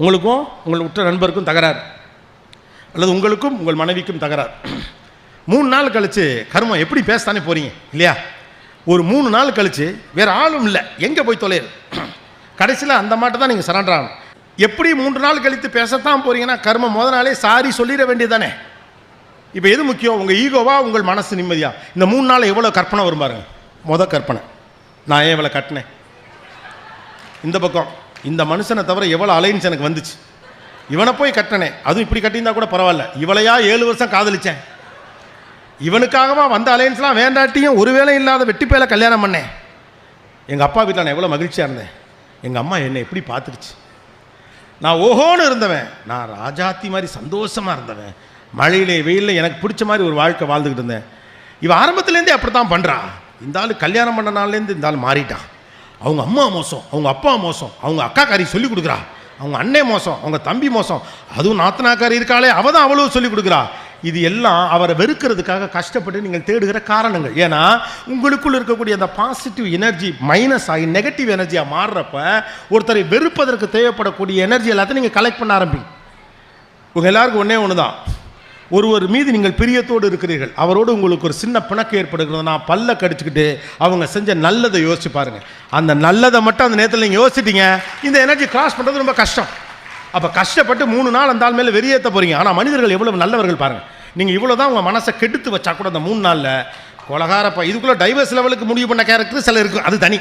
உங்களுக்கும் உங்கள் உற்ற நண்பருக்கும் தகராறு, அல்லது உங்களுக்கும் உங்கள் மனைவிக்கும் தகராறு. 3 நாள் கழித்து கர்மம் எப்படி பேசத்தானே போகிறீங்க இல்லையா? ஒரு 3 நாள் கழித்து வேறு ஆளும் இல்லை, எங்கே போய் தொலையுது? கடைசியில் அந்த மாட்டை தான் நீங்கள் சரண்டர் ஆகணும். எப்படி 3 நாள் கழித்து பேசத்தான் போகிறீங்கன்னா கர்மம் முத நாளே சாரி சொல்லிட வேண்டியது தானே. இப்போ எது முக்கியம், உங்கள் ஈகோவா உங்கள் மனசு நிம்மதியா? இந்த 3 நாள் எவ்வளோ கற்பனை வரும் பாருங்க. கற்பனை, நான் ஏன் இவ்வளோ கட்டினேன், இந்த பக்கம் இந்த மனுஷனை தவிர எவ்வளோ அலைன்ஸ் எனக்கு வந்துச்சு, இவனை போய் கட்டினேன், அதுவும் இப்படி கட்டியிருந்தா கூட பரவாயில்ல, இவளையா 7 வருஷம் காதலிச்சேன், இவனுக்காகவா வந்த அலைன்ஸ்லாம் வேண்டாட்டியும் ஒரு வேளை இல்லாத வெட்டி பேல கல்யாணம் பண்ணேன். எங்கள் அப்பா வீட்டில் நான் எவ்வளோ மகிழ்ச்சியாக இருந்தேன், எங்கள் அம்மா என்னை எப்படி பார்த்துருச்சு, நான் ஓஹோன்னு இருந்தவன், நான் ராஜாத்தி மாதிரி சந்தோஷமாக இருந்தவன், மழையிலே வெயிலில் எனக்கு பிடிச்ச மாதிரி ஒரு வாழ்க்கை வாழ்ந்துக்கிட்டு இருந்தேன். இவன் ஆரம்பத்துலேருந்தே அப்படி தான் பண்ணுறான். இந்த ஆள் கல்யாணம் பண்ண நாள்லேருந்து இந்த ஆள் மாறிட்டான். அவங்க அம்மா மோசம், அவங்க அப்பா மோசம், அவங்க அக்காக்காரி சொல்லிக் கொடுக்குறா, அவங்க அண்ணே மோசம், அவங்க தம்பி மோசம், அதுவும் நாத்தனாக்காரி இருக்காளே அவள் தான் அவ்வளோ சொல்லிக் கொடுக்குறா. இது எல்லாம் அவரை வெறுக்கிறதுக்காக கஷ்டப்பட்டு நீங்கள் தேடுகிற காரணங்கள். ஏன்னா உங்களுக்குள் இருக்கக்கூடிய அந்த பாசிட்டிவ் எனர்ஜி மைனஸ் ஆகி நெகட்டிவ் எனர்ஜியாக மாறுறப்ப ஒருத்தரை வெறுப்பதற்கு தேவைப்படக்கூடிய எனர்ஜி எல்லாத்தையும் நீங்கள் கலெக்ட் பண்ண ஆரம்பிங்க. உங்கள் எல்லாருக்கும் ஒன்றே ஒன்று தான், ஒருவர் மீது நீங்கள் பிரியத்தோடு இருக்கிறீர்கள், அவரோடு உங்களுக்கு ஒரு சின்ன பிணக்கு ஏற்படுகிறதுனா பல்ல கடிச்சுக்கிட்டு அவங்க செஞ்ச நல்லதை யோசிச்சு பாருங்கள். அந்த நல்லதை மட்டும் அந்த நேரத்தில் நீங்கள் யோசிச்சிட்டீங்க, இந்த எனர்ஜி கிராஸ் பண்ணுறது ரொம்ப கஷ்டம். அப்போ கஷ்டப்பட்டு 3 நாள் அந்த ஆள் மேலே வெறியேற்ற போகிறீங்க. ஆனால் மனிதர்கள் எவ்வளவு நல்லவர்கள் பாருங்கள். நீங்கள் இவ்வளோ தான் உங்கள் மனசை கெடுத்து வச்சா கூட அந்த 3 நாளில் கொலகாரப்பா இதுக்குள்ளே டைவர்ஸ் லெவலுக்கு முடிவு பண்ண கேரக்டர் சில இருக்குது, அது தனி.